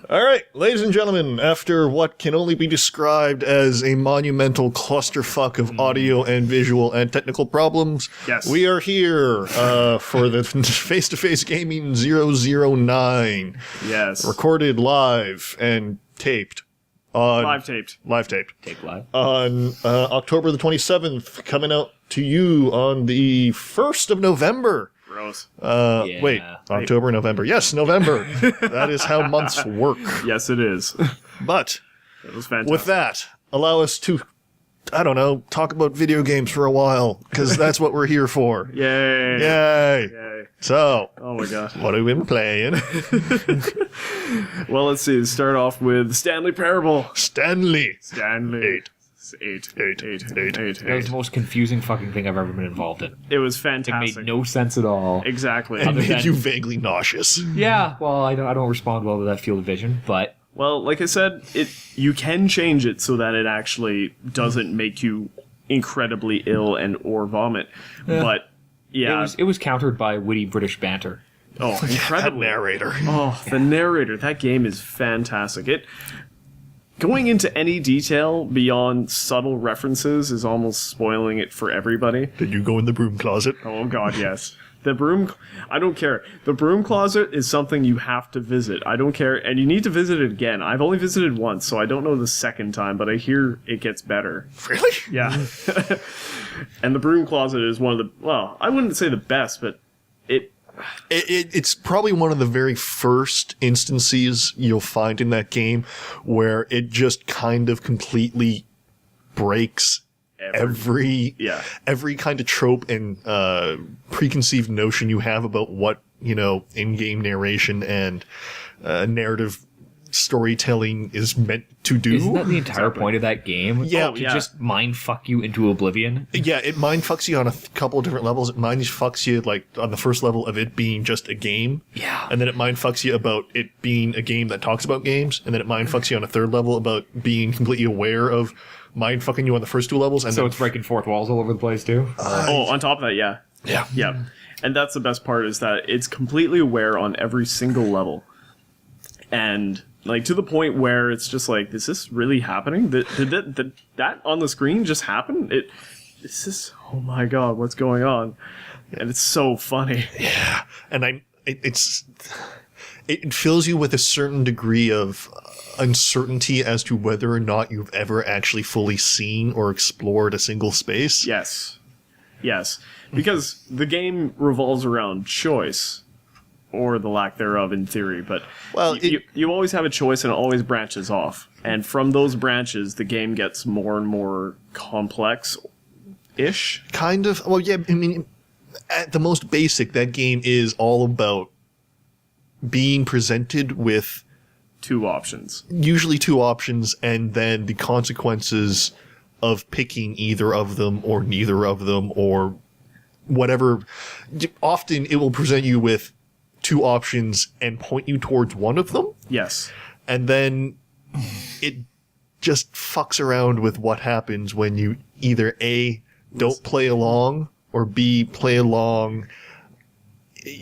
All right, ladies and gentlemen, after what can only be described as a monumental clusterfuck of audio and visual and technical problems, Yes. we are here for the Face-to-Face Gaming 009. Yes. Recorded live and taped. Live taped. Live taped. Take live. On October the 27th, coming out to you on the 1st of November. Gross. Yeah. Wait, October, November. Yes, November. That is how months work. Yes, it is. But It was fantastic. with that, allow us to, I don't know, talk about video games for a while, because that's what we're here for. Yay. Yay. Yay. So, Oh my god. what have we been playing? Well, let's see. Start off with Stanley Parable. Stanley. Stanley. Eight. Eight. That was the most confusing fucking thing I've ever been involved in. It was It fantastic. made no sense at all. Exactly. It Other made than- you vaguely nauseous. Yeah, well, I don't respond well to that field of vision, but Well, like I said, you can change it so that it actually doesn't make you incredibly ill and or vomit. But yeah, it was countered by witty British banter. oh, That incredible. narrator. Oh, the narrator. That game is fantastic. Going into any detail beyond subtle references is almost spoiling it for everybody. Did you go in the broom closet? Oh god, yes. The broom, I don't care. The broom closet is something you have to visit. I don't care, and you need to visit it again. I've only visited once, so I don't know the second time, but I hear it gets better. Really? Yeah. And the broom closet is one of the, well, I wouldn't say the best, but It's probably one of the very first instances you'll find in that game where it just kind of completely breaks every kind of trope and preconceived notion you have about what, in-game narration and narrative storytelling is meant to do. Isn't that the entire point of that game? Yeah. To just mind fuck you into oblivion. Yeah, it mind fucks you on a couple of different levels. It mind fucks you like on the first level of it being just a game. Yeah. And then it mind fucks you about it being a game that talks about games. And then it mind fucks you on a third level about being completely aware of mind fucking you on the first two levels. And So then, it's breaking fourth walls all over the place too. on top of that, yeah. yeah. Yeah. And that's the best part is that it's completely aware on every single level. And like to the point where it's just like, is this really happening? Did that on the screen just happen? Oh my god, what's going on? And it's so funny. Yeah. And it fills you with a certain degree of uncertainty as to whether or not you've ever actually fully seen or explored a single space. Yes. Yes. Because the game revolves around choice. Or the lack thereof in theory, but you always have a choice and it always branches off. And from those branches, the game gets more and more complex-ish. Kind of. Well, yeah, I mean, at the most basic, that game is all about being presented with Two options. usually two options and then the consequences of picking either of them or neither of them or whatever. Often it will present you with two options and point you towards one of them. Yes. And then it just fucks around with what happens when you either A, don't play along, or B, play along,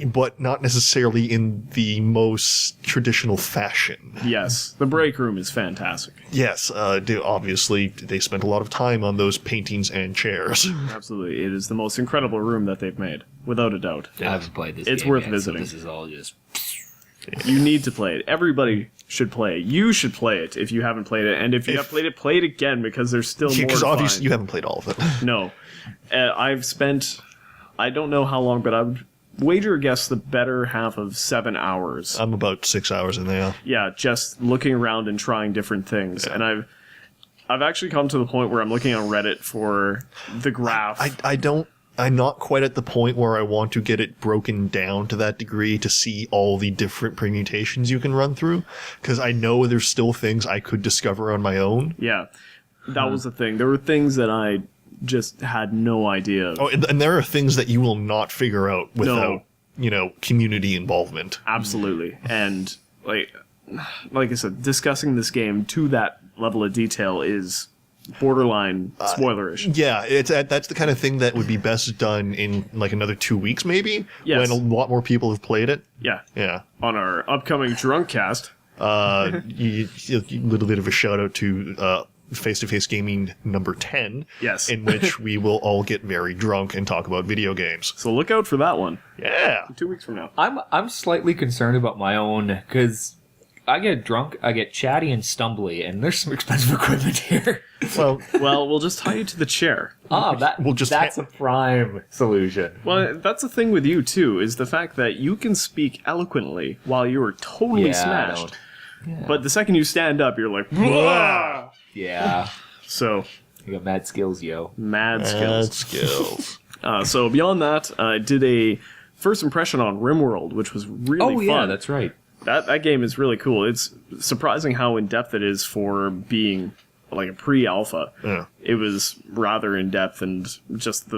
but not necessarily in the most traditional fashion. Yes. The break room is fantastic. Yes, obviously they spent a lot of time on those paintings and chairs. Absolutely. It is the most incredible room that they've made. Without a doubt. I haven't played this. It's game worth yet, visiting. So this is all just. You need to play it. Everybody should play it. You should play it if you haven't played it. And if you have played it, play it again because there's still more Because to obviously find. you haven't played all of it. No. I've spent, I don't know how long, but I would wager a guess the better half of 7 hours. I'm about 6 hours in there. Yeah, just looking around and trying different things. Yeah. And I've actually come to the point where I'm looking on Reddit for the graph. I'm not quite at the point where I want to get it broken down to that degree to see all the different permutations you can run through, because I know there's still things I could discover on my own. Yeah, that was the thing. There were things that I just had no idea of. Oh, and there are things that you will not figure out without, community involvement. Absolutely. And like I said, discussing this game to that level of detail is borderline spoilerish. Yeah, that's the kind of thing that would be best done in like another 2 weeks, maybe. Yes. When a lot more people have played it. Yeah. Yeah. On our upcoming drunk cast. A little bit of a shout out to Face-to-Face Gaming number 10. Yes. In which we will all get very drunk and talk about video games. So look out for that one. Yeah. 2 weeks from now. I'm slightly concerned about my own, because I get drunk, I get chatty and stumbly, and there's some expensive equipment here. Well, Well, we'll just tie you to the chair. That's a prime solution. Well, that's the thing with you, too, is the fact that you can speak eloquently while you are totally smashed. But the second you stand up, you're like, "Whoa!" Yeah. So, You got mad skills, yo. mad skills. skills. So beyond that, I did a first impression on RimWorld, which was really fun. Yeah, that's right. That game is really cool. It's surprising how in-depth it is for being like a pre-alpha. Yeah. It was rather in-depth, and just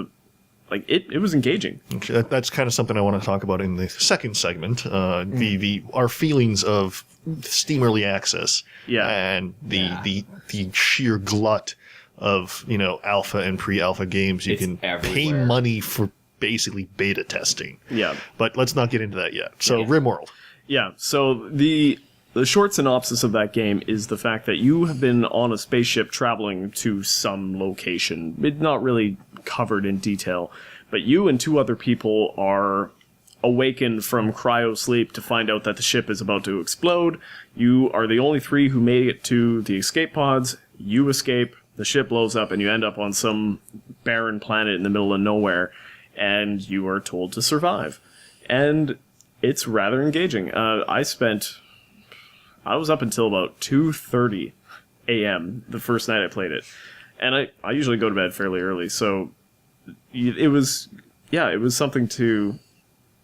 it was engaging. That's kind of something I want to talk about in the second segment. Our feelings of Steam Early Access. Yeah. And the sheer glut of, alpha and pre-alpha games. You It's can pay everywhere. money for basically beta testing. Yeah. But let's not get into that yet. So, Yeah. RimWorld. Yeah, so the short synopsis of that game is the fact that you have been on a spaceship traveling to some location. It's not really covered in detail, but you and 2 other people are awakened from cryo sleep to find out that the ship is about to explode. You are the only 3 who made it to the escape pods. You escape, the ship blows up, and you end up on some barren planet in the middle of nowhere, and you are told to survive. And it's rather engaging. I was up until about 2:30 a.m. the first night I played it. And I usually go to bed fairly early, so it was something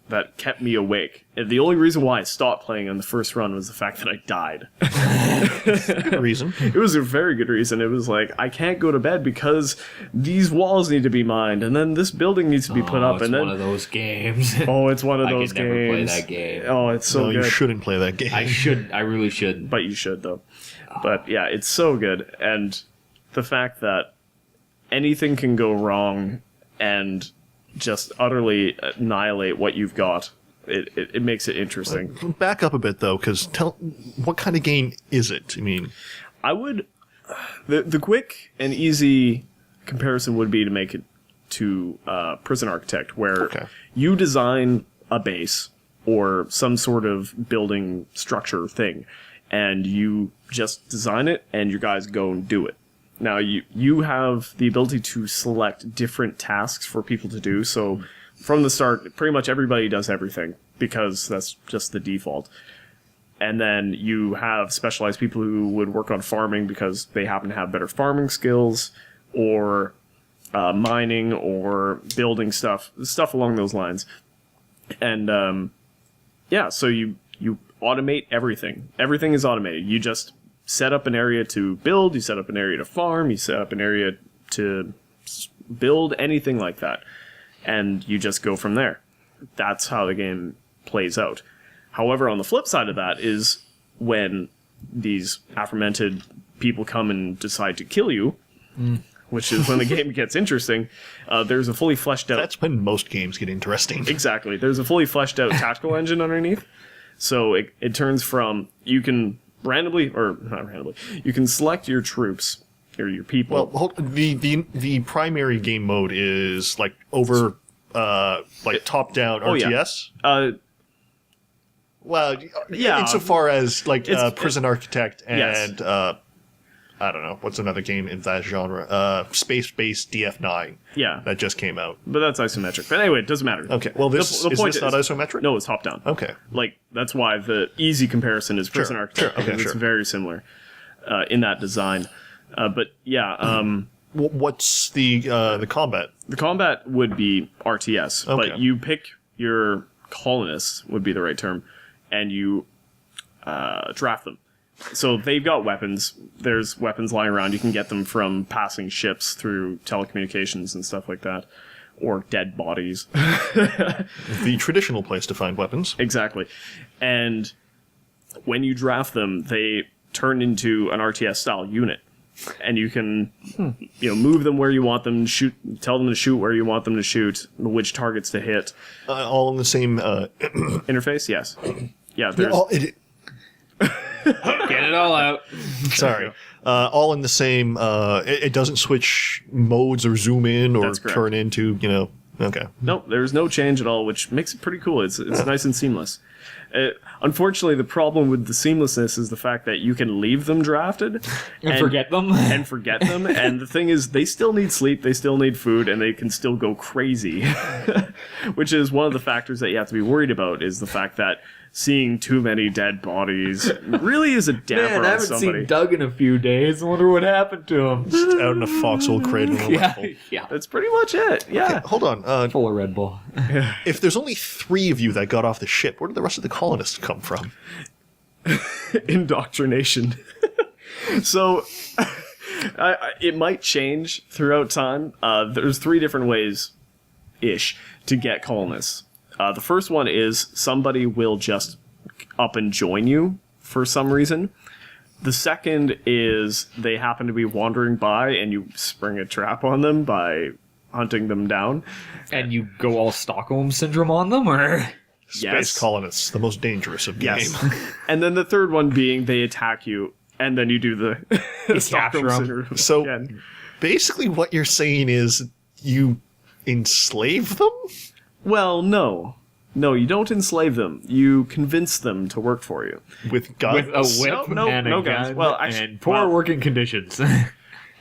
that kept me awake. And the only reason why I stopped playing on the first run was the fact that I died. Good reason. It was a very good reason. It was like, I can't go to bed because these walls need to be mined, and then this building needs to be put up, It's and then one of those games. oh, it's one of I those could never play games. that game. Oh, it's so No, good. you shouldn't play that game. I should. I really should. But you should, though. But yeah, it's so good. And the fact that anything can go wrong and just utterly annihilate what you've got, it makes it interesting. Back up a bit, though, because what kind of game is it? I mean, I would... The quick and easy comparison would be to make it to Prison Architect, where you design a base or some sort of building structure thing, and you just design it, and your guys go and do it. Now, you have the ability to select different tasks for people to do, so from the start, pretty much everybody does everything, because that's just the default. And then you have specialized people who would work on farming because they happen to have better farming skills, or mining, or building stuff along those lines. And so you automate everything. Everything is automated. You just set up an area to build, you set up an area to farm, you set up an area to build, anything like that. And you just go from there. That's how the game plays out. However, on the flip side of that is when these aforementioned people come and decide to kill you, which is when the game gets interesting. There's a fully fleshed out... That's when most games get interesting. Exactly. There's a fully fleshed out tactical engine underneath. So it turns from... You can randomly... Or not randomly. You can select your troops, or your people. Well, the primary game mode is like over... top-down RTS? Yeah. Well, yeah. Insofar as like It's- Prison Architect and Yes. I don't know what's another game in that genre. Space-based DF9. Yeah. That just came out. But that's isometric. But anyway, it doesn't matter. Okay. Well, this The is point this not isometric? No, it's top-down. Okay. Like, that's why the easy comparison is Prison Architect. sure, okay, because it's sure. very similar in that design. But yeah, What's the combat? the combat would be RTS, Okay. but you pick your colonists, would be the right term, and you draft them. So they've got weapons. There's weapons lying around. You can get them from passing ships through telecommunications and stuff like that, or dead bodies. The traditional place to find weapons. Exactly. And when you draft them, they turn into an RTS style unit. And you can move them where you want them, tell them to shoot where you want them to shoot, which targets to hit. All in the same... Interface, yes. Yeah, there's Get it all out. Sorry. All in the same, it doesn't switch modes or zoom in or That's correct. turn into, okay. Nope, there's no change at all, which makes it pretty cool. It's nice and seamless. Unfortunately, the problem with the seamlessness is the fact that you can leave them drafted And forget them. and forget them. And the thing is, they still need sleep, they still need food, and they can still go crazy. Which is one of the factors that you have to be worried about, is the fact that seeing too many dead bodies really is a damper Man, I on haven't somebody. seen Doug in a few days. I wonder what happened to him. Just out in a foxhole cradle. Yeah. That's pretty much it. Yeah. Hold on. Full of Red Bull. If there's only 3 of you that got off the ship, where did the rest of the colonists come from? Indoctrination. So it might change throughout time. There's 3 different ways ish to get colonists. The first one is somebody will just up and join you for some reason. The second is they happen to be wandering by and you spring a trap on them by hunting them down. And you go all Stockholm Syndrome on them, or? Space Yes. colonists, the most dangerous of game. Yes. And then the third one being they attack you and then you do the Stockholm capture 'em. Syndrome So again. basically what you're saying is you enslave them? Well, no. No, you don't enslave them. You convince them to work for you. With guns? With a whip No, and no a guns. gun Well, actually- and poor well- working conditions.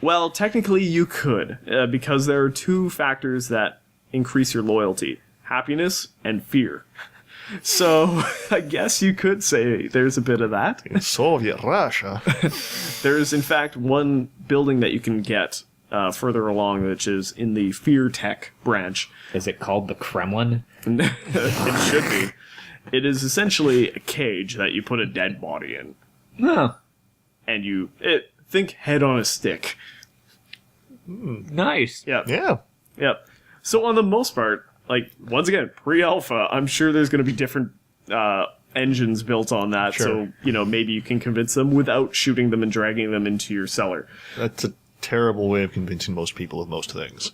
Well, technically you could, because there are 2 factors that increase your loyalty. Happiness and fear. So, I guess you could say there's a bit of that. In Soviet Russia. There's, in fact, one building that you can get further along, which is in the Fear Tech branch. Is it called the Kremlin? It should be. It is essentially a cage that you put a dead body in. No. And you think head on a stick. Nice. Yep. Yeah. Yep. So on the most part, like, once again, pre-alpha, I'm sure there's going to be different engines built on that. Sure. So, maybe you can convince them without shooting them and dragging them into your cellar. That's a terrible way of convincing most people of most things.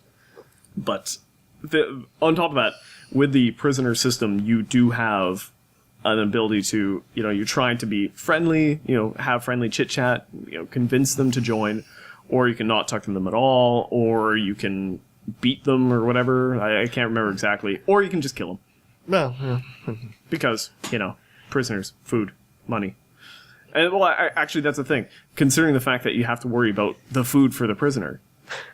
But on top of that, with the prisoner system, you do have an ability to, you're trying to be friendly, have friendly chit-chat, convince them to join, or you can not talk to them at all, or you can beat them or whatever. I can't remember exactly. Or you can just kill them. Well, yeah. Because, prisoners, food, money. And, well, actually, that's the thing. Considering the fact that you have to worry about the food for the prisoner.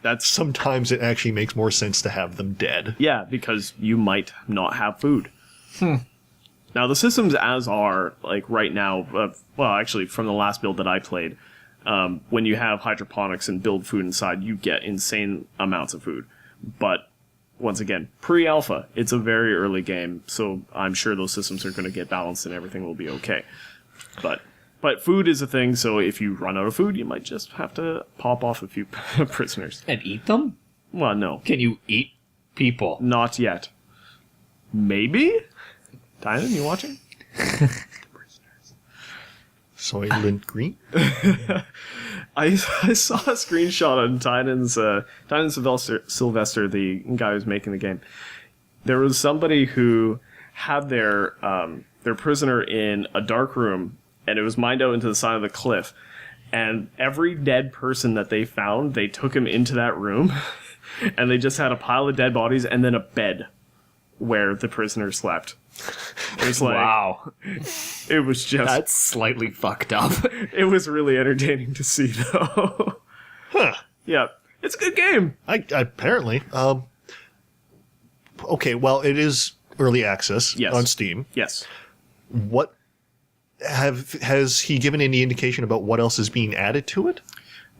That's, Sometimes it actually makes more sense to have them dead. yeah, because you might not have food. Now, the systems as are, like, right now, well, actually, from the last build that I played, when you have hydroponics and build food inside, you get insane amounts of food. But, once again, pre-alpha, it's a very early game, so I'm sure those systems are going to get balanced and everything will be okay. But food is a thing, so if you run out of food, you might just have to pop off a few prisoners. And eat them? Well, no. Can you eat people? Not yet. Maybe? Tynan, you watching? Soylent Green? I saw a screenshot on Tynan Sylvester, the guy who's making the game. There was somebody who had their prisoner in a dark room, and it was mined out into the side of the cliff. And every dead person that they found, they took him into that room, and they just had a pile of dead bodies and then a bed where the prisoner slept. It was like, Wow. it was just, That's slightly fucked up. it was really entertaining to see, though. Huh. Yeah, it's a good game. Apparently. Okay, well, it is early access Yes. on Steam. Yes. What has he given any indication about what else is being added to it?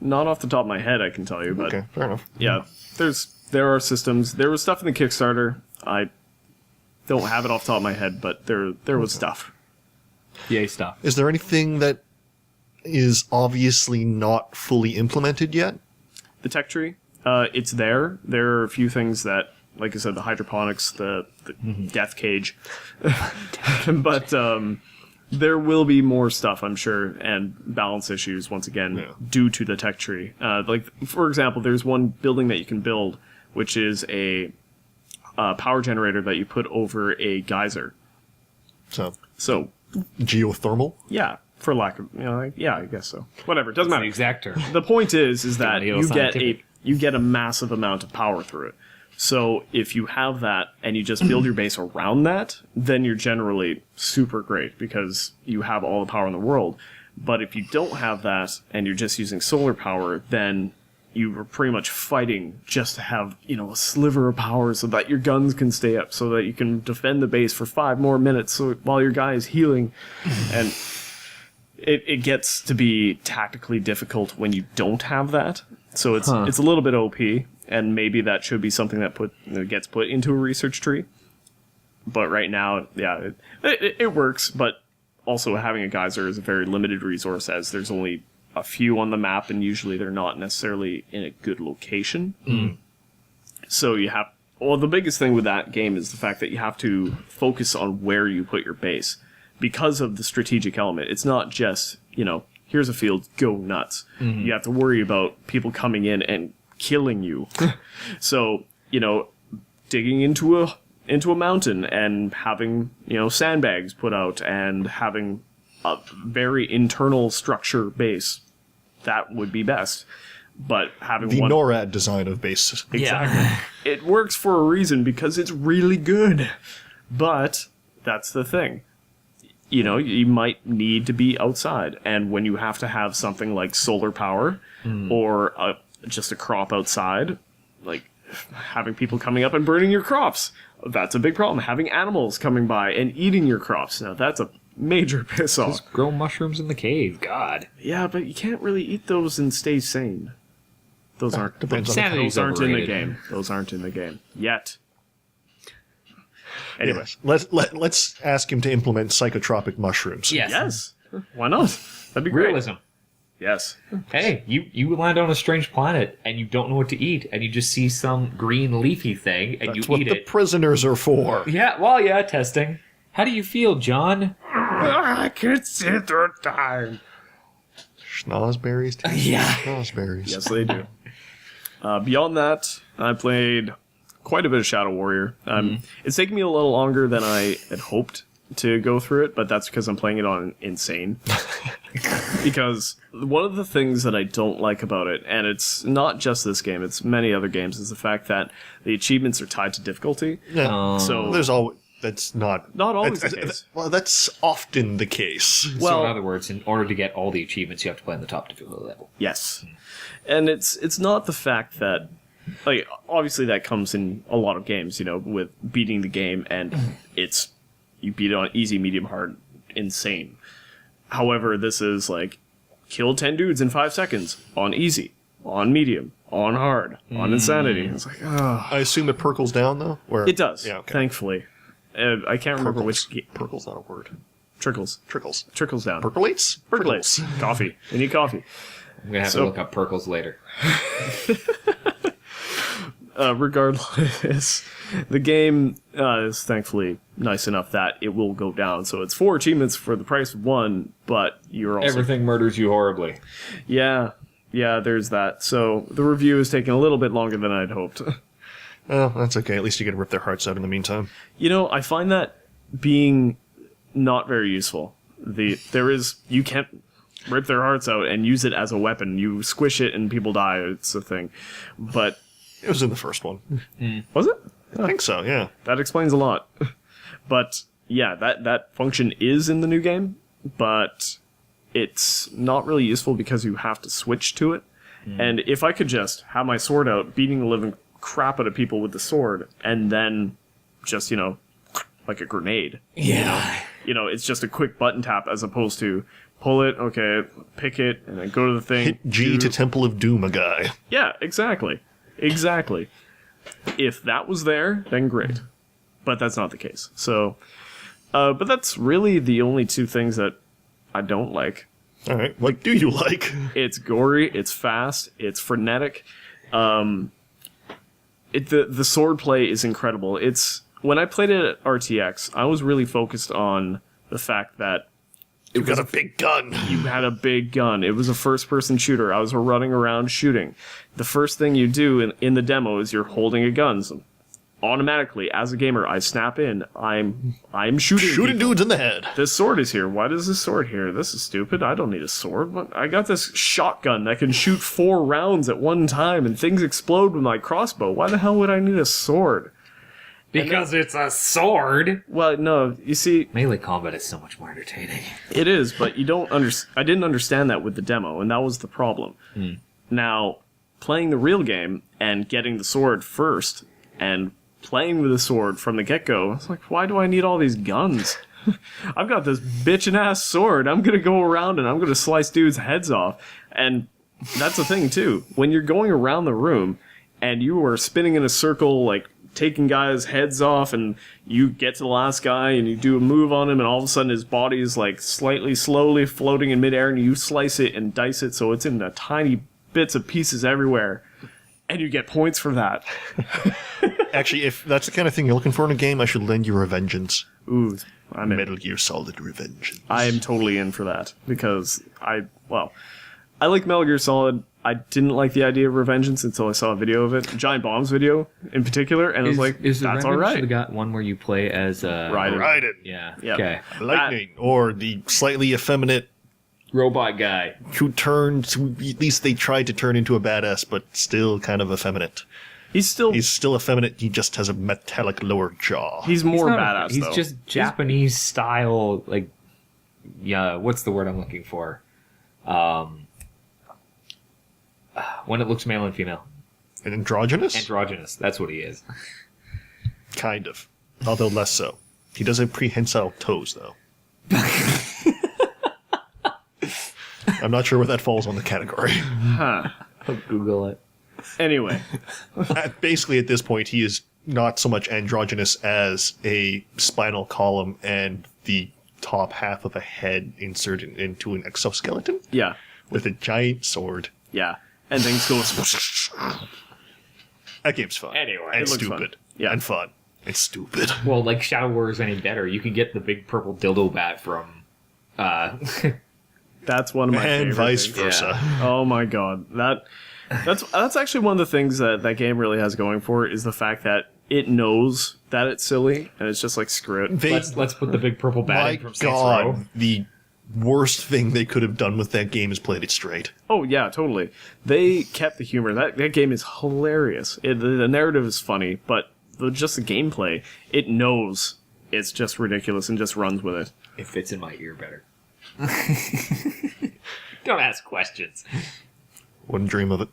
Not off the top of my head, I can tell you, but Okay, fair enough. yeah, there are systems. There was stuff in the Kickstarter. I don't have it off the top of my head, but there was stuff. Yay stuff. Is there anything that is obviously not fully implemented yet? The tech tree, it's there. There are a few things that, like I said, the hydroponics, the death cage, but there will be more stuff, I'm sure, and balance issues once again due to the tech tree. Like, for example, there's one building that you can build, which is a power generator that you put over a geyser. So, So, geothermal? yeah. for lack of, I guess so. Whatever, doesn't The matter. exact term. The point is that Getting a you little get scientific. you get a massive amount of power through it. So if you have that and you just build your base around that, then you're generally super great because you have all the power in the world. But if you don't have that and you're just using solar power, then you are pretty much fighting just to have, a sliver of power so that your guns can stay up, so that you can defend the base for 5 more minutes while your guy is healing. And it gets to be tactically difficult when you don't have that. So it's a little bit OP, and maybe that should be something that gets put into a research tree. But right now, yeah, it works, but also having a geyser is a very limited resource, as there's only a few on the map, and usually they're not necessarily in a good location. So the biggest thing with that game is the fact that you have to focus on where you put your base because of the strategic element. It's not just, here's a field, go nuts. You have to worry about people coming in and killing you. So, digging into a mountain and having, sandbags put out and having a very internal structure base, that would be best. But having The NORAD design of base. Exactly. It works for a reason because it's really good. But that's the thing. You might need to be outside. And when you have to have something like solar power or just a crop outside, like having people coming up and burning your crops, that's a big problem. Having animals coming by and eating your crops, now that's a major piss off. Just grow mushrooms in the cave. God. Yeah, but you can't really eat those and stay sane. Those aren't in the game. Those aren't in the game yet. Anyway, Yes. Let's ask him to implement psychotropic mushrooms. Yes. why not? That'd be great. Realism. Yes. Hey, you land on a strange planet and you don't know what to eat, and you just see some green leafy thing and That's you what eat the it. prisoners are for. Yeah, testing. How do you feel, John? I can't sit through time. Schnozberries? Yeah. Schnozberries. Yes, they do. Beyond that, I played quite a bit of Shadow Warrior. It's taken me a little longer than I had hoped to go through it, but that's because I'm playing it on Insane. Because one of the things that I don't like about it, and it's not just this game, it's many other games, is the fact that the achievements are tied to difficulty. Yeah. So There's always... That's not always the case. Well, that's often the case. So in other words, in order to get all the achievements, you have to play on the top difficulty level. Yes. And it's not the fact that, like, obviously that comes in a lot of games, with beating the game, and you beat it on easy, medium, hard, insane. However, this is like, kill 10 dudes in 5 seconds on easy, on medium, on hard, on insanity. It's like, oh. I assume it perkles down, though? Or, It does, Yeah, okay. thankfully. I can't remember which... Perkle's not a word. Trickles. Trickles. Trickles down. Percolates? Percolates. Coffee. You need coffee. I'm going to have to look up Perkles later. Regardless, the game is thankfully nice enough that it will go down. So it's 4 achievements for the price of 1, but you're also... Everything murders you horribly. Yeah, there's that. So the review is taking a little bit longer than I'd hoped. Well, that's okay. At least you get to rip their hearts out in the meantime. I find that being not very useful. You can't rip their hearts out and use it as a weapon. You squish it and people die. It's a thing. But... It was in the first one. Was it? I think so, yeah. That explains a lot. But yeah, that function is in the new game, but it's not really useful because you have to switch to it. And if I could just have my sword out, beating the living crap out of people with the sword, and then just, like a grenade. Yeah. It's just a quick button tap as opposed to pull it, okay, pick it, and then go to the thing. Hit G to Temple of Doom a guy. Yeah, exactly. If that was there, then great. But that's not the case. So, but that's really the only 2 things that I don't like. All right, what do you like? It's gory, it's fast, it's frenetic. The sword play is incredible. When I played it at RTX, I was really focused on the fact that You got a big gun. you had a big gun. It was a first-person shooter. I was running around shooting. The first thing you do in the demo is you're holding a gun. So automatically, as a gamer, I snap in. I'm shooting people. dudes in the head. This sword is here. Why does this sword here? This is stupid. I don't need a sword. What? I got this shotgun that can shoot 4 rounds at one time, and things explode with my crossbow. Why the hell would I need a sword? Because it's a sword. Well, no. You see, Melee combat is so much more entertaining. it is, but you don't I didn't understand that with the demo, and that was the problem. Now, playing the real game and getting the sword first, and playing with the sword from the get-go, it's like, why do I need all these guns? I've got this bitchin' ass sword. I'm gonna go around and I'm gonna slice dudes' heads off. And that's the thing, too. When you're going around the room and you are spinning in a circle, like, taking guys' heads off, and you get to the last guy and you do a move on him, and all of a sudden his body is, like, slowly floating in midair, and you slice it and dice it so it's in a tiny bits of pieces everywhere. And you get points for that. Actually, if that's the kind of thing you're looking for in a game, I should lend you Revengeance. Ooh, I'm in. Metal Gear Solid Revengeance. I am totally in for that, because I like Metal Gear Solid. I didn't like the idea of Revengeance until I saw a video of it, Giant Bomb's video in particular, and I was like, is that's the alright. got one where you play as Raiden. Raiden. Yeah. Yeah. Okay. Lightning, or the slightly effeminate Robot guy. who at least they tried to turn into a badass, but still kind of effeminate. He's Still effeminate, he just has a metallic lower jaw. he's more He's not badass, He's though. just Japanese style, like, yeah. What's the word I'm looking for? When it looks male and female. An androgynous? Androgynous. That's what he is. Kind of. Although less so. He does have prehensile toes, though. I'm not sure where that falls on the category. Huh. I'll Google it. Anyway, Basically, at this point, he is not so much androgynous as a spinal column and the top half of a head inserted into an exoskeleton yeah, with a giant sword. yeah. And things go... That game's fun. Anyway, and it looks stupid. fun. Yeah. And fun. And stupid. Well, like Shadow Warriors any better, you can get the big purple dildo bat from. That's one of my And favorite vice things. versa. Oh my god. That's actually one of the things that game really has going for it, is the fact that it knows that it's silly, and it's just like, screw it. let's put the big purple bat My in from Saints Row. God, the worst thing they could have done with that game is played it straight. Oh yeah, totally. They kept the humor. That game is hilarious. The narrative is funny, but just the gameplay, it knows it's just ridiculous and just runs with it. It fits in my ear better. Don't ask questions. Wouldn't dream of it.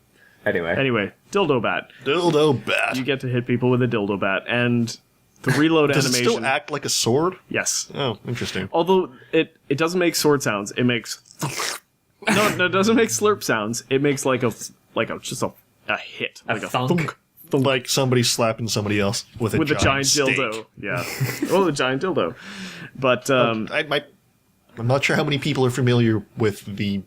Anyway, dildo bat. Dildo bat. You get to hit people with a dildo bat, and the reload Does animation. it still act like a sword? Yes. Oh, interesting. Although it doesn't make sword sounds, it makes no, it doesn't make slurp sounds. It makes like a just a hit, A like thunk. Like somebody slapping somebody else with a giant steak. dildo. Yeah. Oh, the giant dildo. But I'm not sure how many people are familiar with the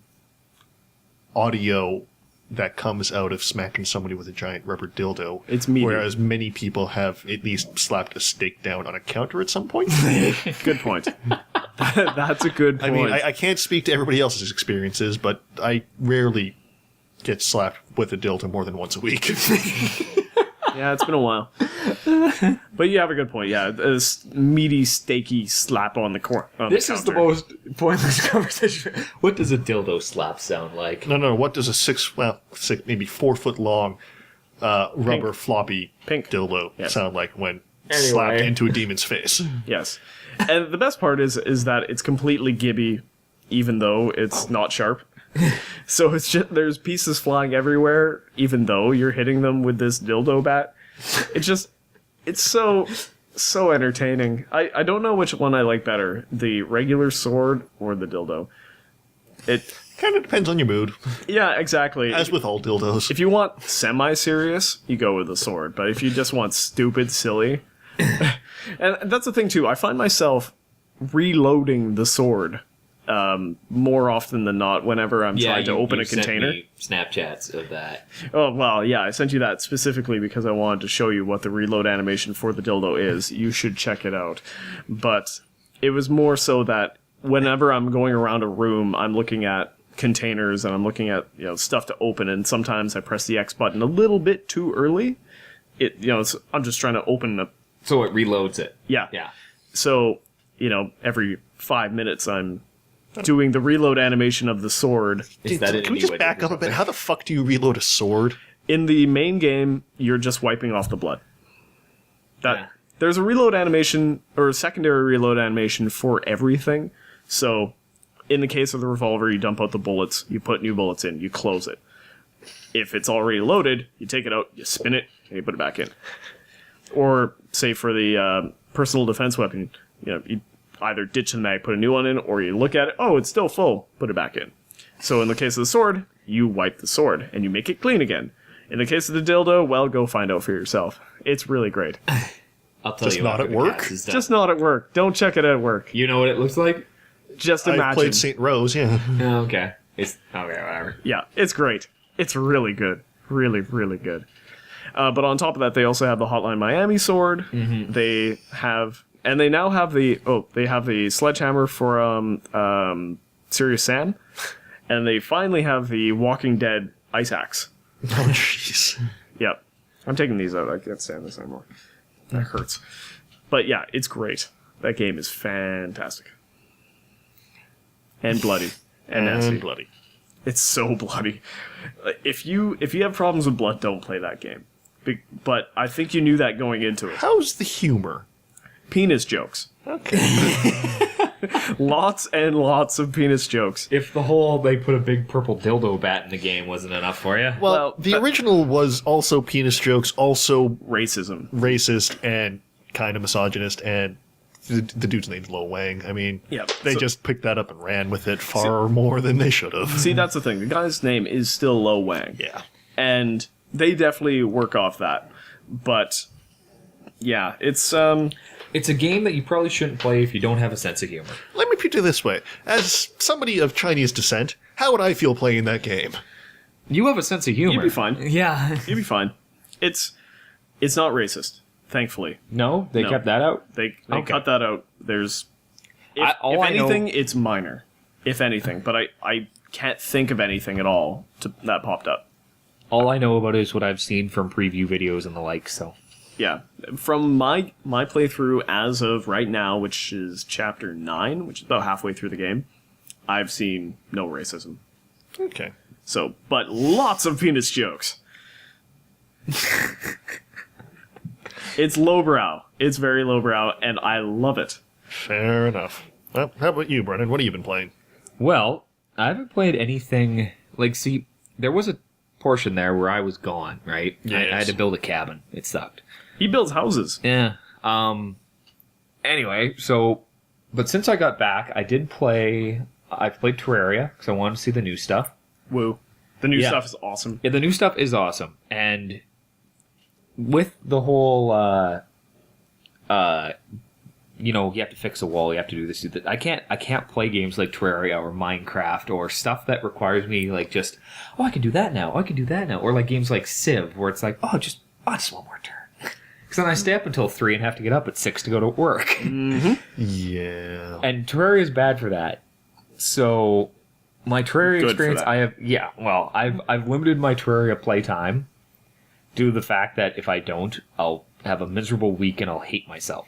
audio that comes out of smacking somebody with a giant rubber dildo. It's meaty. Whereas many people have at least slapped a steak down on a counter at some point. good point. That's a good I point. mean, I can't speak to everybody else's experiences, but I rarely get slapped with a dildo more than once a week. Yeah, it's been a while. But you have a good point. Yeah, a meaty, steaky slap on the counter. This is the most pointless conversation. What does a dildo slap sound like? No, what does a six, maybe 4 foot long rubber floppy Pink. dildo Yes. sound like when Anyway. slapped into a demon's face? Yes. And the best part is that it's completely gibby, even though it's not sharp. So it's just, there's pieces flying everywhere, even though you're hitting them with this dildo bat. It's so entertaining. I don't know which one I like better, the regular sword or the dildo. It Kind of depends on your mood, Yeah, exactly. as with all dildos. If you want semi-serious, you go with the sword. But if you just want stupid, silly... And that's the thing, too. I find myself reloading the sword more often than not whenever I'm trying to open a container. Sent me Snapchats of that. Oh, well, yeah, I sent you that specifically because I wanted to show you what the reload animation for the dildo is. You should check it out. But it was more so that whenever I'm going around a room, I'm looking at containers and I'm looking at stuff to open, and sometimes I press the X button a little bit too early, I'm just trying to open up. So it reloads it. Yeah. Yeah. So, every 5 minutes I'm doing the reload animation of the sword. Is that Can we just back up a bit? How the fuck do you reload a sword? In the main game, you're just wiping off the blood. There's a reload animation, or a secondary reload animation for everything. So, in the case of the revolver, you dump out the bullets, you put new bullets in, you close it. If it's already loaded, you take it out, you spin it, and you put it back in. Or, say for the personal defense weapon, you either ditch the mag, put a new one in, or you look at it, oh, it's still full, put it back in. So in the case of the sword, you wipe the sword, and you make it clean again. In the case of the dildo, well, go find out for yourself. It's really great. I'll tell Just you not after at the work? cast is done. Just not at work. Don't check it at work. You know what it looks like? Just I imagine. played St. Rose, yeah. Oh, okay. It's okay, whatever. Yeah, it's great. It's really good. Really, really good. But on top of that, they also have the Hotline Miami sword. Mm-hmm. They now have the sledgehammer for Serious Sam, and they finally have the Walking Dead ice axe. Oh, jeez. Yep. I'm taking these out. I can't stand this anymore. That hurts. But yeah, it's great. That game is fantastic. And bloody. And nasty. bloody. It's so bloody. If you have problems with blood, don't play that game. But I think you knew that going into it. How's the humor? Penis jokes. Okay. Lots and lots of penis jokes. If the whole they put a big purple dildo bat in the game wasn't enough for you. Well, the original was also penis jokes, also Racism. racist and kind of misogynist, and the dude's name's Lo Wang. I mean, Yep. they just picked that up and ran with it far more than they should have. See, that's the thing. The guy's name is still Lo Wang. Yeah. And they definitely work off that. But yeah, it's It's a game that you probably shouldn't play if you don't have a sense of humor. Let me put it this way. As somebody of Chinese descent, how would I feel playing that game? You have a sense of humor. You'd be fine. Yeah. You'd be fine. It's not racist, thankfully. No? They No. kept that out? They Okay. cut that out. There's if I know- anything, it's minor. If anything, but I can't think of anything at all that popped up. All I know about it is what I've seen from preview videos and the like, so... Yeah, from my playthrough as of right now, which is chapter 9, which is about halfway through the game, I've seen no racism. Okay. So, but lots of penis jokes. It's lowbrow. It's very lowbrow, and I love it. Fair enough. Well, how about you, Brennan? What have you been playing? Well, I haven't played anything... see, there was a portion there where I was gone, right? Yes. I had to build a cabin. It sucked. He builds houses. Yeah. Anyway, but since I got back, I played Terraria, because I wanted to see the new stuff. Woo. The new Yeah. stuff is awesome. Yeah, the new stuff is awesome. And with the whole, you have to fix a wall, you have to do this, do that. I can't play games like Terraria or Minecraft or stuff that requires me, I can do that now, Or like games like Civ, where it's like, just one more turn. Because then I stay up until 3 and have to get up at 6 to go to work. Yeah. And Terraria is bad for that. So my Terraria Good for experience, that. I've limited my Terraria playtime due to the fact that if I don't, I'll have a miserable week and I'll hate myself.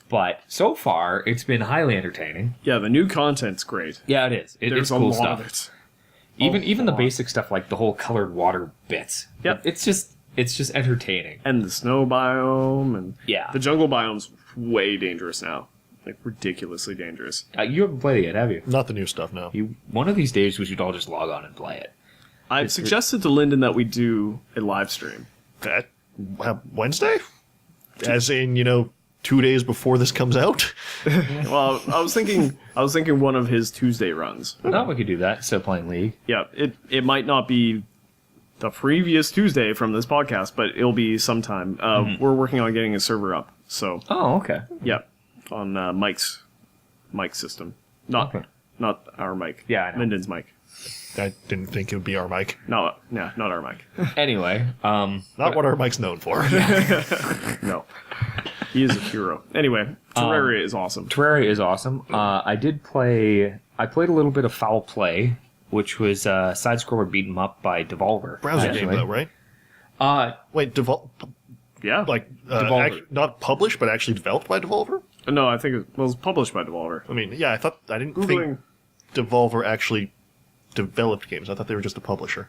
But so far, it's been highly entertaining. Yeah, the new content's great. Yeah, it is. There's it's a cool lot stuff. of it. Even the lot. basic stuff like the whole colored water bits. Yep. It's just entertaining. And the snow biome, and Yeah. the jungle biome's way dangerous now. Like, ridiculously dangerous. You haven't played it yet, have you? Not the new stuff, no. One of these days, we should all just log on and play it. I've suggested to Lyndon that we do a live stream. That Wednesday? As in, 2 days before this comes out? Well, I was thinking one of his Tuesday runs. No, we could do that instead of playing League. Yeah, it might not be the previous Tuesday from this podcast, but it'll be sometime. We're working on getting a server up, so Oh, okay. yeah, on Mike's mic system, not our mic. Yeah, I know. Lyndon's mic. I didn't think it would be our mic. No, yeah, not our mic. Anyway, Not what our mic's known for. No, he is a hero. Anyway, Terraria is awesome. Terraria is awesome. I played a little bit of Foul Play, which was side-scroller beat 'em up by Devolver. Browser actually. game, though, right? Wait, Yeah. Like, Devolver. not published, but actually developed by Devolver? No, I think it was published by Devolver. I mean, yeah, I didn't Googling. think Devolver actually developed games. I thought they were just a publisher.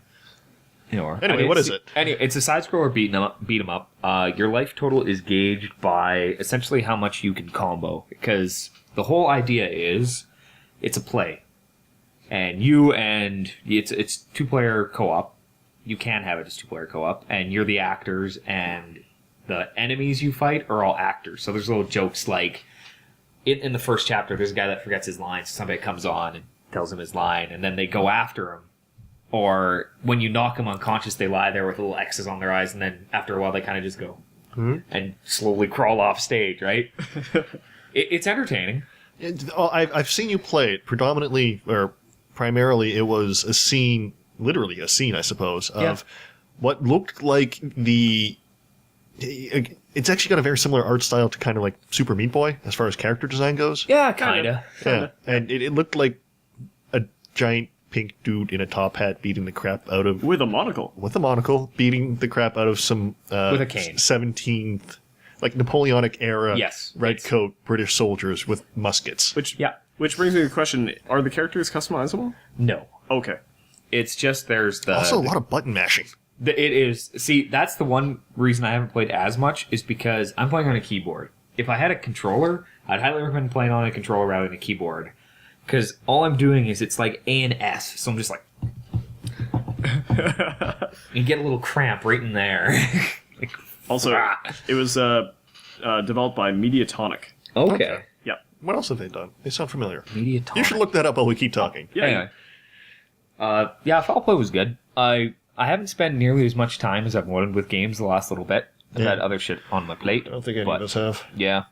Anyway, what is it? Anyway, it's a side-scroller beat 'em up. Your life total is gauged by essentially how much you can combo, because the whole idea is it's a play, and it's 2-player co-op. You can have it as 2-player co-op, and you're the actors, and the enemies you fight are all actors. So there's little jokes like in the first chapter, there's a guy that forgets his lines. So somebody comes on and tells him his line, and then they go after him. Or when you knock them unconscious, they lie there with little X's on their eyes, and then after a while, they kind of just go and slowly crawl off stage, right? It's entertaining. I've seen you play it predominantly, or primarily, it was a scene, literally a scene, I suppose, of what looked like it's actually got a very similar art style to kind of like Super Meat Boy as far as character design goes. Yeah, kind of. Yeah, and it looked like a giant pink dude in a top hat beating the crap out of... With a monocle. With a monocle, beating the crap out of some... with a cane. 17th, like Napoleonic era red it's- coat British soldiers with muskets. Which brings me to the question, are the characters customizable? No. Okay. It's just there's the... Also a lot of button mashing. It is. See, that's the one reason I haven't played as much is because I'm playing on a keyboard. If I had a controller, I'd highly recommend playing on a controller rather than a keyboard. Because all I'm doing is it's like A and S, so I'm just like... you get a little cramp right in there. Also, it was developed by Mediatonic. Okay. Yeah. What else have they done? They sound familiar. Mediatonic. You should look that up while we keep talking. Yeah. Anyway. Foul Play was good. I haven't spent nearly as much time as I've wanted with games the last little bit. I've had other shit on my plate. I don't think any of us have. Yeah.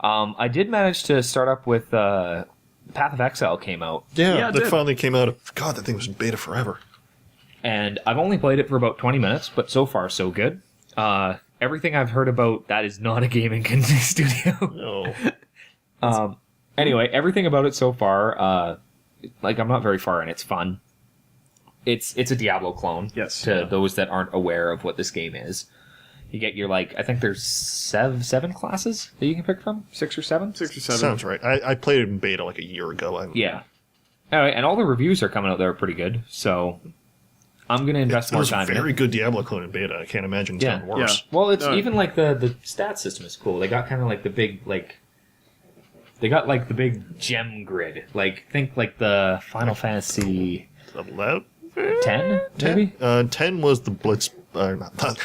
I did manage to start up with Path of Exile came out. Yeah, it that did. finally came out. God, that thing was in beta forever. And I've only played it for about 20 minutes, but so far so good. Everything I've heard about that is not a gaming studio. No. Anyway, everything about it so far, like I'm not very far in. It's fun. It's a Diablo clone. Yes. To those that aren't aware of what this game is, you get your I think there's seven classes that you can pick from, 6 or 7. 6 or 7. Sounds right. I played it in beta like a year ago. Yeah. Anyway, and all the reviews are coming out there pretty good, so I'm gonna invest It more was a time in very it. good Diablo clone in beta. I can't imagine it's gotten worse. Yeah. Well, it's No. even like the stat system is cool. They got kind of like the big they got like the big gem grid. Like think like the Final Fantasy 10 maybe. 10 was the Blitz. The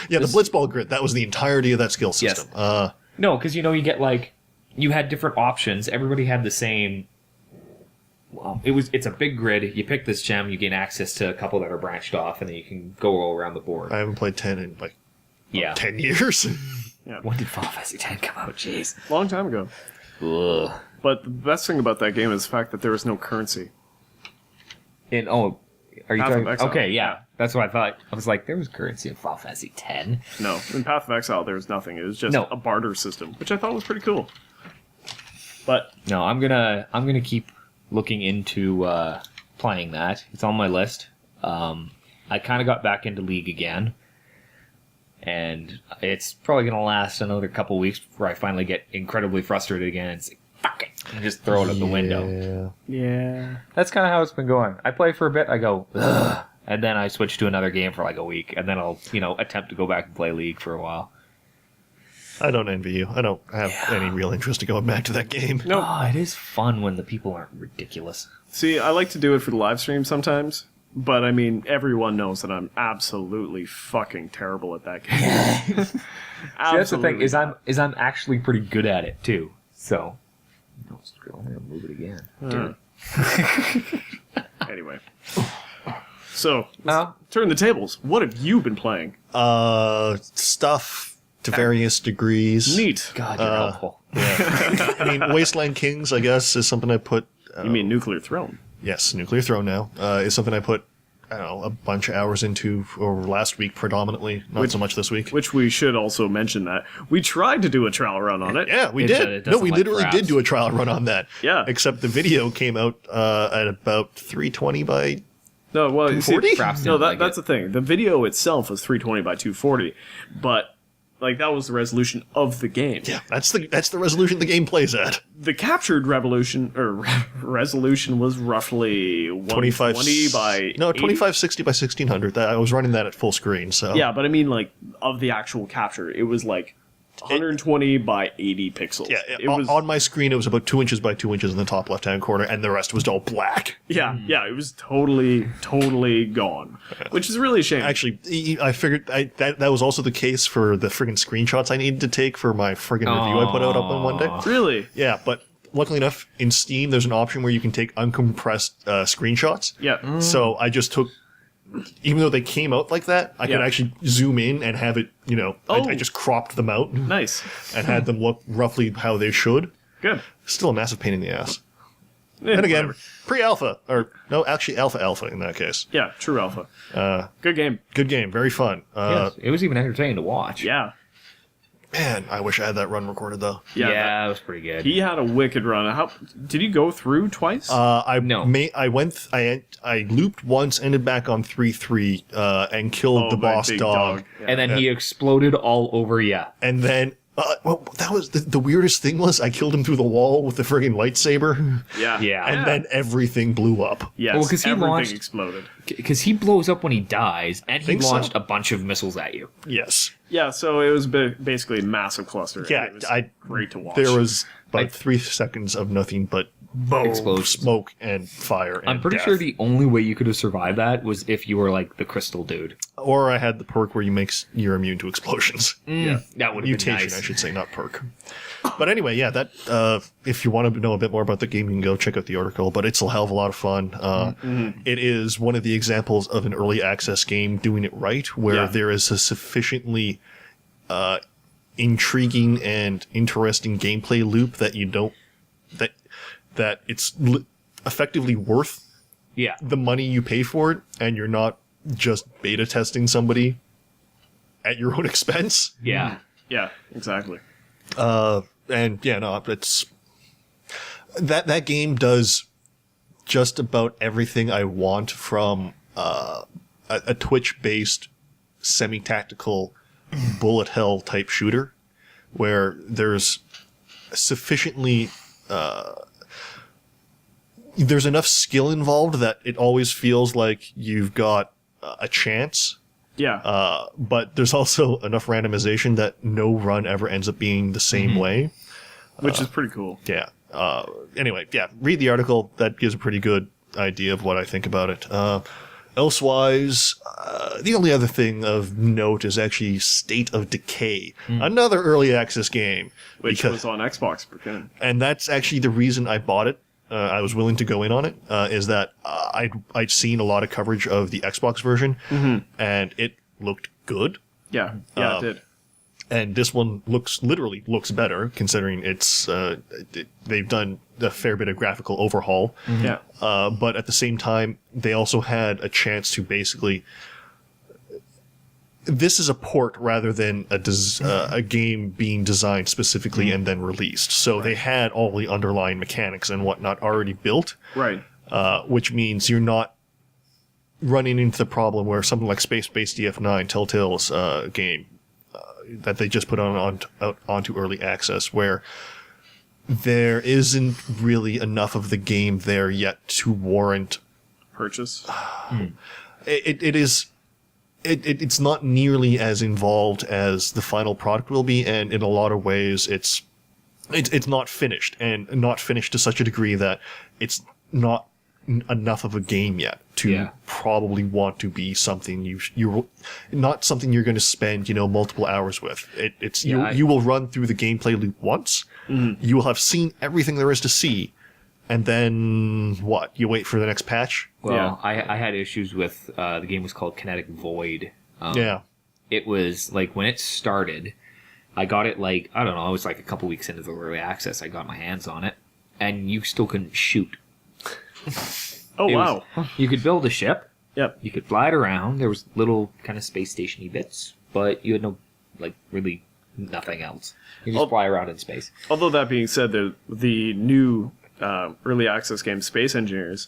Blitzball grid. That was the entirety of that skill Yes. system. No, because you get you had different options. Everybody had the same. Well, it's a big grid. You pick this gem, you gain access to a couple that are branched off, and then you can go all around the board. I haven't played 10 in 10 years. When did Final Fantasy 10 come out? Jeez. Long time ago. Ugh. But the best thing about that game is the fact that there was no currency. Are you Path talking? of Exile. Okay, yeah, that's what I thought. I was like, there was currency in Final Fantasy 10. No, in Path of Exile there was nothing. It was just a barter system, which I thought was pretty cool. But No, I'm gonna keep looking into playing that. It's on my list. I kind of got back into League again, and it's probably gonna last another couple weeks before I finally get incredibly frustrated again and say, "Fuck it," and just throw it out the window. yeah, That's kind of how it's been going. I play for a bit, I go, ugh, and then I switch to another game for like a week, and then I'll attempt to go back and play League for a while. I don't envy you. I don't have any real interest in going back to that game. no. Oh, it is fun when the people aren't ridiculous. See, I like to do it for the live stream sometimes, but I mean, everyone knows that I'm absolutely fucking terrible at that game. See, that's the thing is I'm actually pretty good at it too. So, don't scroll there, move it again. Anyway, so let's turn the tables. What have you been playing? Stuff to various degrees. Neat. God, you're helpful. I mean, Wasteland Kings, I guess, is something I put... You mean Nuclear Throne? Yes, Nuclear Throne now. Is something I put, I don't know, a bunch of hours into over last week predominantly. Not so much this week. Which we should also mention that we tried to do a trial run on it. Yeah, we It did. doesn't No, we like literally crabs. did do a trial run on that. Yeah. Except the video came out at about 320 by... No, well, you see, 240? Crabs no, didn't like that's it. the thing. The video itself was 320 by 240, but like that was the resolution of the game. Yeah, that's the resolution the game plays at. The captured resolution was roughly 120 by 2560 by 1600. I was running that at full screen. So yeah, but I mean, like of the actual capture, it was like 120 by 80 pixels. Yeah, it was on my screen. It was about 2 inches by 2 inches in the top left-hand corner, and the rest was all black. yeah, it was totally gone, which is really a shame. Actually, I figured that was also the case for the friggin' screenshots I needed to take for my friggin' review I put out up on one day. Really? Yeah, but luckily enough, in Steam, there's an option where you can take uncompressed screenshots. Yeah. So I just took, even though they came out like that, I could actually zoom in and have it, I just cropped them out Nice. and had them look roughly how they should. Good. Still a massive pain in the ass. Eh, And again, whatever. pre-alpha, or no, actually alpha in that case. Yeah, true alpha. Good game. Good game, very fun. Yes, it was even entertaining to watch. Yeah. Man, I wish I had that run recorded though. Yeah. It was pretty good. He had a wicked run. How did you go through twice? No. I looped once, ended back on 3-3, and killed the my boss big dog. Yeah. And then he exploded all over you. And then, that was the weirdest thing was I killed him through the wall with the friggin' lightsaber. yeah. Yeah. And then everything blew up. Yes, Well, 'cause he everything launched- exploded. Because he blows up when he dies, and he Think so. launched a bunch of missiles at you. Yes. Yeah, so it was basically a massive cluster. and Yeah, it was I- great to watch. There was about 3 seconds of nothing but boom, Explosions. smoke and fire. And I'm pretty death. sure the only way you could have survived that was if you were like the crystal dude. Or I had the perk where you're immune to explosions. Yeah. That would have been Mutation, nice. I should say, not perk. But anyway, yeah, that if you want to know a bit more about the game, you can go check out the article. But it's a hell of a lot of fun. It is one of the examples of an early access game doing it right, where there is a sufficiently intriguing and interesting gameplay loop that you don't that it's effectively worth Yeah. the money you pay for it, and you're not just beta testing somebody at your own expense. Yeah. Yeah, exactly. And yeah, no, it's that game does just about everything I want from a Twitch-based semi-tactical bullet hell type shooter, where there's sufficiently there's enough skill involved that it always feels like you've got a chance. Yeah. But there's also enough randomization that no run ever ends up being the same way. Which is pretty cool. Yeah. Anyway, yeah, read the article. That gives a pretty good idea of what I think about it. Elsewise, the only other thing of note is actually State of Decay, another early access game. Which was on Xbox. And that's actually the reason I bought it. I was willing to go in on it, is that I'd seen a lot of coverage of the Xbox version, and it looked good. Yeah. Yeah, it did. And this one literally looks better, considering they've done a fair bit of graphical overhaul. Yeah. But at the same time, they also had a chance to basically. This is a port rather than a game being designed specifically and then released. So they had all the underlying mechanics and whatnot already built, Right. which means you're not running into the problem where something like Space Base DF9, Telltale's game that they just put onto early access, where there isn't really enough of the game there yet to warrant Purchase. It's not nearly as involved as the final product will be, and in a lot of ways it's not finished, and not finished to such a degree that it's not enough of a game yet to probably want to be something you're not something you're going to spend multiple hours with. You will run through the gameplay loop once. You will have seen everything there is to see, and then what? You wait for the next patch. Well, I had issues with the game was called Kinetic Void. It was like when it started, I got it like, I don't know, it was like a couple weeks into the early access. I got my hands on it, and you still couldn't shoot. Oh, wow. You could build a ship. Yep. You could fly it around. There was little kind of space station-y bits, but you had no, really nothing else. You just fly around in space. Although that being said, the new early access game, Space Engineers,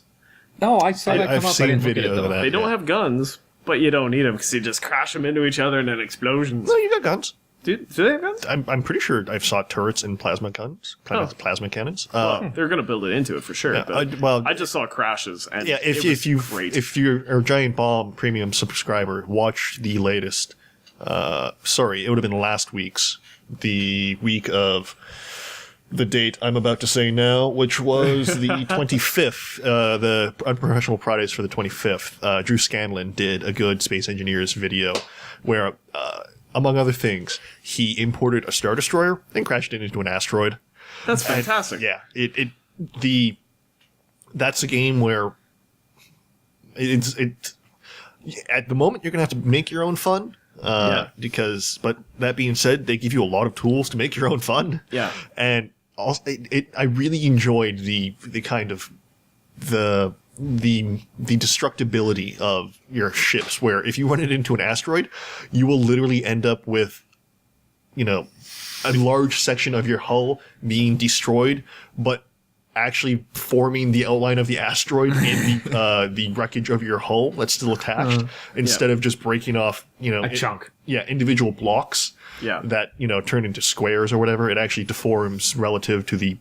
No, I saw that come I've up. seen I didn't look at video it, of though. that. they don't have guns, but you don't need them because you just crash them into each other and then explosions. No, you got guns. Do they have guns? I'm pretty sure I've saw turrets and plasma guns, plasma cannons. They're going to build it into it for sure. Yeah, but I just saw crashes. And yeah, if you're a Giant Bomb premium subscriber, watch the latest. Sorry, it would have been last week's, the week of the date I'm about to say now, which was the 25th, the Unprofessional Fridays for the 25th. Drew Scanlon did a good Space Engineers video where, among other things, he imported a Star Destroyer and crashed it into an asteroid. That's fantastic. Yeah, that's a game where at the moment you're gonna have to make your own fun. But that being said, they give you a lot of tools to make your own fun. Yeah, and also, I really enjoyed the kind of the destructibility of your ships, where if you run it into an asteroid, you will literally end up with, a large section of your hull being destroyed, but actually forming the outline of the asteroid in the wreckage of your hull that's still attached, instead of just breaking off, a chunk. Yeah, individual blocks. Yeah. That turn into squares or whatever. It actually deforms relative to the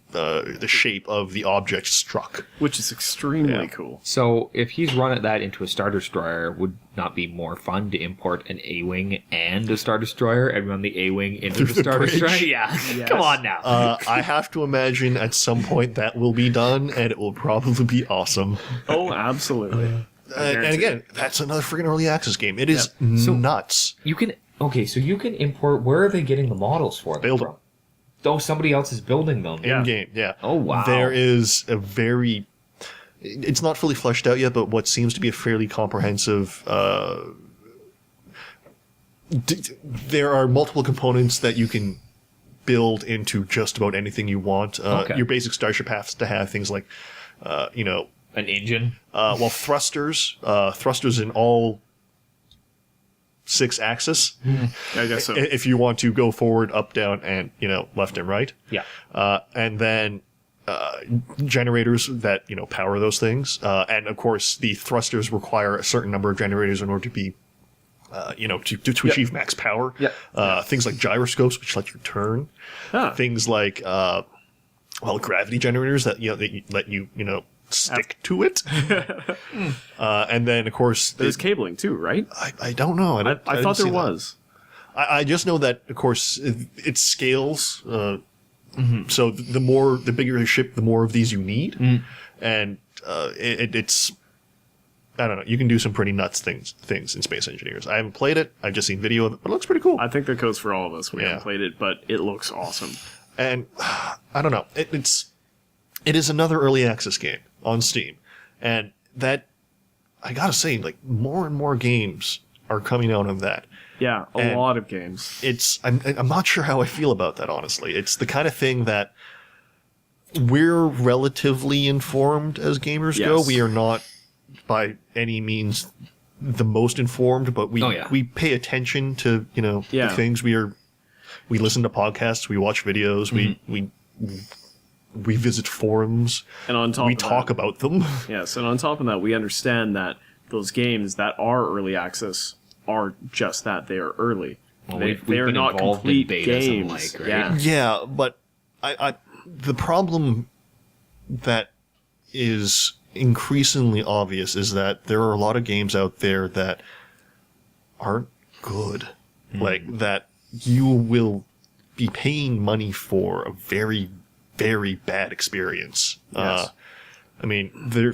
shape of the object struck, which is extremely cool. So if he's run that into a Star Destroyer, would not be more fun to import an A-wing and a Star Destroyer and run the A-wing into the Star Destroyer? Yeah, yes. Come on now. I have to imagine at some point that will be done, and it will probably be awesome. Oh, absolutely. And again, that's another freaking early access game. It is nuts. You can import. Where are they getting the models for them Build from? Oh, somebody else is building them. In game, yeah. Oh, wow. There is a very. It's not fully fleshed out yet, but what seems to be a fairly comprehensive. There are multiple components that you can build into just about anything you want. Your basic starship has to have things like, an engine. Thrusters. Thrusters in all 6 axis. I guess so. If you want to go forward, up, down, and left and right. Yeah. And then generators that power those things. And of course, the thrusters require a certain number of generators in order to be, to achieve max power. Yeah. Things like gyroscopes, which let you turn. Things like gravity generators that let you stick to it. And then of course there's cabling too, right? I don't know. I thought there was. I just know that of course it scales. So the bigger the ship, the more of these you need, and it's. I don't know. You can do some pretty nuts things in Space Engineers. I haven't played it. I've just seen video of it, but it looks pretty cool. I think that goes for all of us. We haven't played it, but it looks awesome. And I don't know. It is another early access game on Steam, and that I gotta say, like, more and more games are coming out of that. Yeah, a lot of games. I'm not sure how I feel about that, honestly. It's the kind of thing that we're relatively informed as gamers go. We are not by any means the most informed, but we pay attention to the things. We listen to podcasts, we watch videos, we visit forums, and on top we of talk that, about them. Yes, and on top of that, we understand that those games that are early access are just that. They are early. Well, they are not complete games. Right? Yeah, but the problem that is increasingly obvious is that there are a lot of games out there that aren't good. Like, that you will be paying money for a very, very bad experience. Yes. I mean,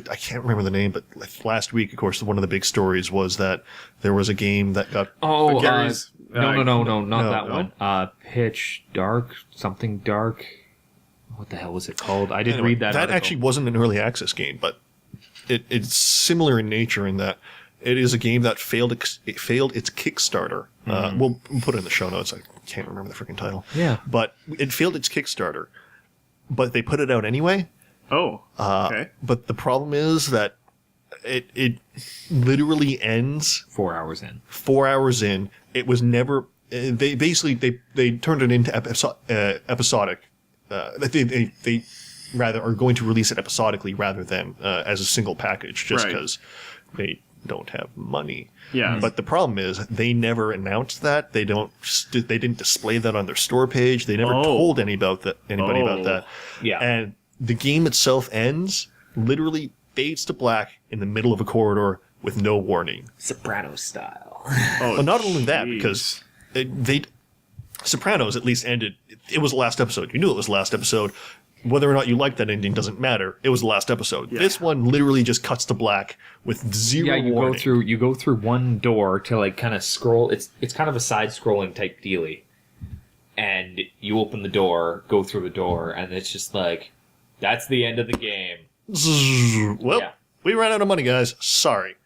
I can't remember the name, but last week, of course, one of the big stories was that there was a game that got... Oh, Gary's, not that one. Pitch Dark, something dark. What the hell was it called? I didn't read that. That article. actually wasn't an early access game, but it's similar in nature in that it is a game that failed its Kickstarter. We'll put it in the show notes. I can't remember the freaking title. Yeah. But it failed its Kickstarter, but they put it out anyway. Oh, okay. But the problem is that it literally ends 4 hours in. 4 hours in. It was never. They turned it into episodic. They rather are going to release it episodically rather than as a single package, just because they don't have money. Yeah. But the problem is they never announced that. They didn't display that on their store page. They never told anybody about that. Yeah. And the game itself ends, literally fades to black in the middle of a corridor with no warning. Sopranos style. Well, not only that, because Sopranos at least ended. It was the last episode. You knew it was the last episode. Whether or not you liked that ending doesn't matter. It was the last episode. Yeah. This one literally just cuts to black with zero warning. You go through one door to like kind of scroll. It's kind of a side scrolling type dealy, and you open the door, go through the door, and it's just like that's the end of the game. Well, Yeah. we ran out of money, guys. Sorry.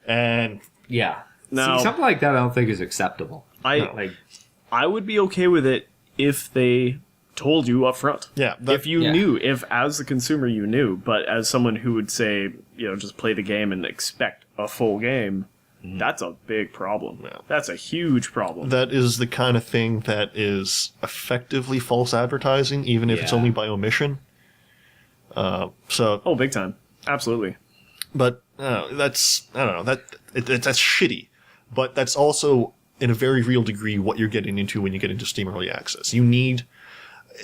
And Yeah. Now- See, something like that I don't think is acceptable. I would be okay with it if they told you up front. yeah, If you knew, if as the consumer you knew, but as someone who would say, just play the game and expect a full game, that's a big problem. Yeah. That's a huge problem. that is the kind of thing that is effectively false advertising, even if it's Yeah. only by omission. Oh, big time. Absolutely. But that's I don't know that's shitty. But that's also in a very real degree what you're getting into when you get into Steam Early Access. You need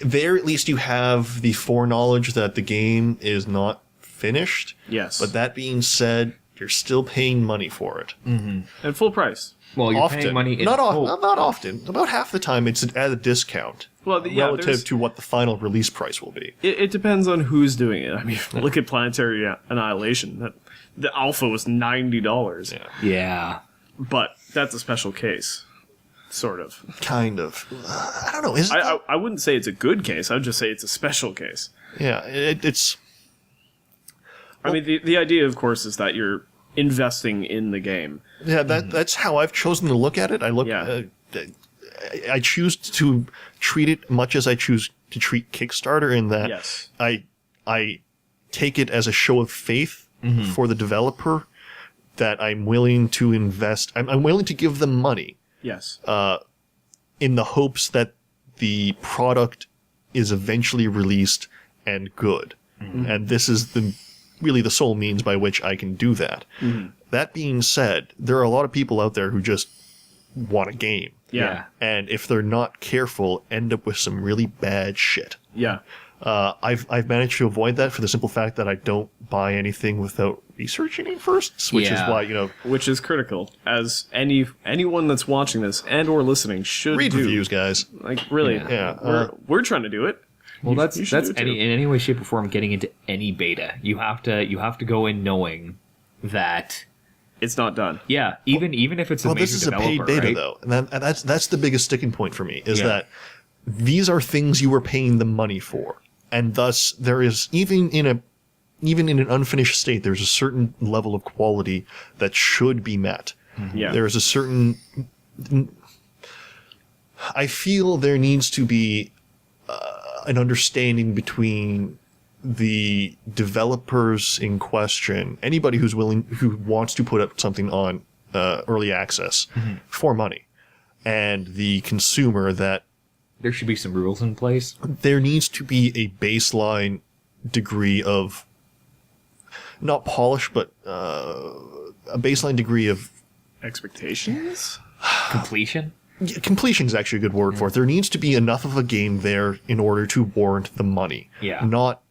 there at least you have the foreknowledge that the game is not finished. Yes. But that being said, you're still paying money for it. And full price. Well, you're Often, paying money. not often. About half the time, it's at a discount Well, relative to what the final release price will be. It depends on who's doing it. I mean, look at Planetary Annihilation. The alpha was $90. Yeah. Yeah. But that's a special case. Sort of. Kind of. I don't know. Is it? I wouldn't say it's a good case. I would just say it's a special case. Yeah, it's. I mean, the idea, of course, is that you're investing in the game. Yeah, that's how I've chosen to look at it. I choose to treat it much as I choose to treat Kickstarter in that Yes. I take it as a show of faith for the developer that I'm willing to invest. I'm willing to give them money Yes. in the hopes that the product is eventually released and good. And this is really the sole means by which I can do that. That being said, there are a lot of people out there who just want a game. Yeah. And if they're not careful, end up with some really bad shit. Yeah. I've managed to avoid that for the simple fact that I don't buy anything without researching it first, which is Yeah. why, Which is critical, as anyone that's watching this and or listening should read do. reviews, guys. Like, really. Yeah. We're trying to do it. Well, You that's should do it too. in any way, shape, or form getting into any beta. You have to go in knowing that. It's not done. Yeah, even if it's a Well, major this is a developer, paid beta, right? though. And that's the biggest sticking point for me, is Yeah. that these are things you were paying the money for. And thus, there is, even in an unfinished state, there's a certain level of quality that should be met. Yeah. There is a certain... I feel there needs to be an understanding between the developers in question, anybody who wants to put up something on early access for money, and the consumer, that There should be some rules in place. there needs to be a baseline degree of, not polish, but a baseline degree of Expectations? Completion. completion is actually a good word for it. There needs to be enough of a game there in order to warrant the money. Yeah. Not.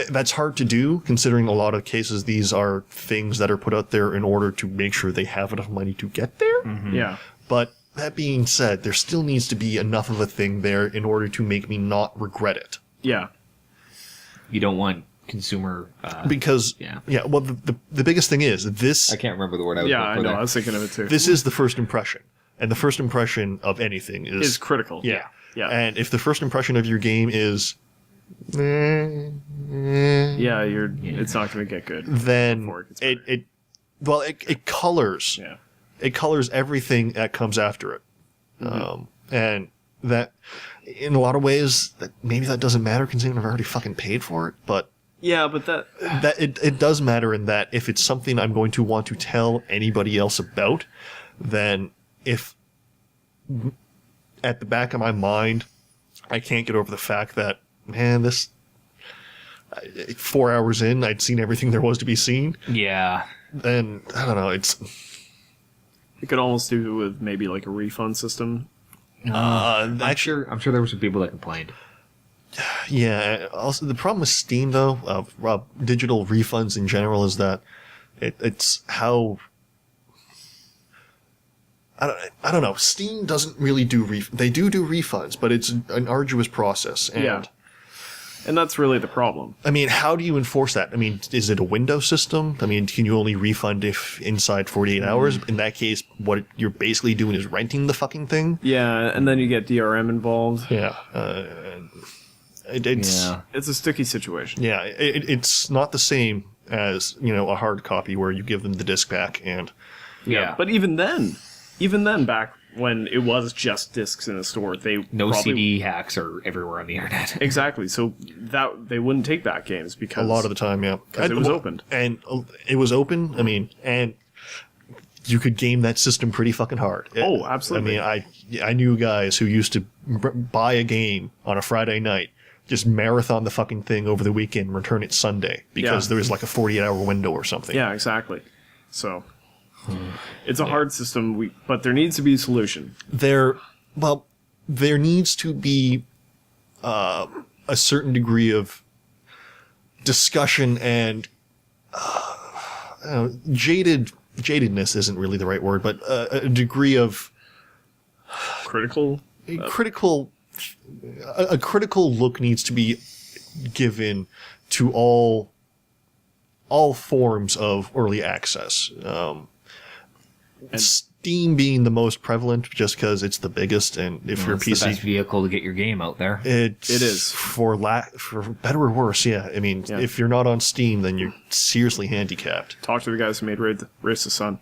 That's hard to do, considering a lot of cases these are things that are put out there in order to make sure they have enough money to get there. Yeah. But that being said, there still needs to be enough of a thing there in order to make me not regret it. Yeah. You don't want consumer. Because Yeah. well, the biggest thing is this. I can't remember the word I was Yeah, looking I for know. there. I was thinking of it too. This is the first impression, and the first impression of anything is critical. Yeah. Yeah. And if the first impression of your game is, Yeah, it's not going to get good. then Before it gets better. it colors. Yeah. It colors everything that comes after it. And that, in a lot of ways, maybe that doesn't matter considering I've already fucking paid for it, but Yeah, but that it does matter in that if it's something I'm going to want to tell anybody else about, then if at the back of my mind I can't get over the fact that, man, 4 hours in, I'd seen everything there was to be seen. Yeah. And I don't know, You could almost do with maybe like a refund system. I'm sure there were some people that complained. Yeah. Also, the problem with Steam, though, digital refunds in general, is that it's how. I don't know. Steam doesn't really do they do refunds, but it's an arduous process. And, Yeah. And that's really the problem. I mean, how do you enforce that? I mean, is it a window system? I mean, can you only refund if inside 48 hours? In that case, what you're basically doing is renting the fucking thing. Yeah, and then you get DRM involved. Yeah. It's a sticky situation. Yeah, it's not the same as, a hard copy where you give them the disc back and... Yeah. But even then, back when it was just discs in a store, No CD hacks are everywhere on the internet. Exactly. So that they wouldn't take back games because A lot of the time, yeah. because it was opened. And it was open, and you could game that system pretty fucking hard. Oh, absolutely. I mean, I knew guys who used to buy a game on a Friday night, just marathon the fucking thing over the weekend and return it Sunday because there was like a 48-hour window or something. Yeah, exactly. So it's a hard system, but there needs to be a solution. There needs to be a certain degree of discussion and jadedness isn't really the right word, but a degree of Critical. a critical look needs to be given to all forms of early access. Steam being the most prevalent just because it's the biggest, and if you're It's PC, the best vehicle to get your game out there. it is. for better or worse. Yeah, I mean, if you're not on Steam, then you're seriously handicapped. Talk to the guys who made Race to Sun.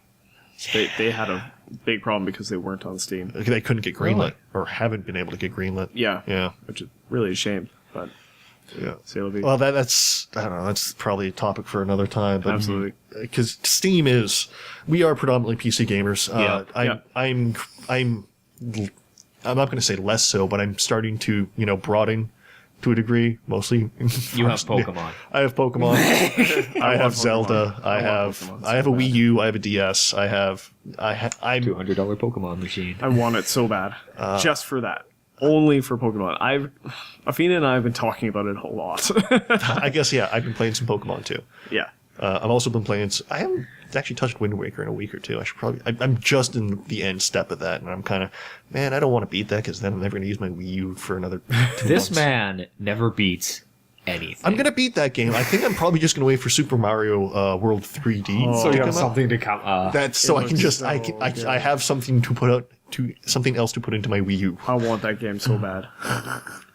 They had a big problem because they weren't on Steam. They couldn't get greenlit Really? or haven't been able to get greenlit. Yeah, which is really a shame. But Yeah. c'est la vie. Well, that's I don't know. That's probably a topic for another time. But Absolutely. because Steam we are predominantly PC gamers. I'm not going to say less so, but I'm starting to broaden to a degree. Mostly, You have Pokemon. I have Pokemon. I have Pokemon. Zelda. I have Pokemon I have a Wii U. I have a DS. I'm $200 Pokemon machine. I want it so bad. Just for that. Only for Pokemon. Afina and I have been talking about it a lot. I guess I've been playing some Pokemon too. Yeah. I've also been playing. I haven't actually touched Wind Waker in a week or two. I should probably. I'm just in the end step of that, and I'm kind of, man, I don't want to beat that because then I'm never going to use my Wii U for another 2 This months. man never beats anything. I'm going to beat that game. I think I'm probably just going to wait for Super Mario World 3D. so to you have come out. something to come. That's so I can looks just so I have something to put out to something else to put into my Wii U. I want that game so bad.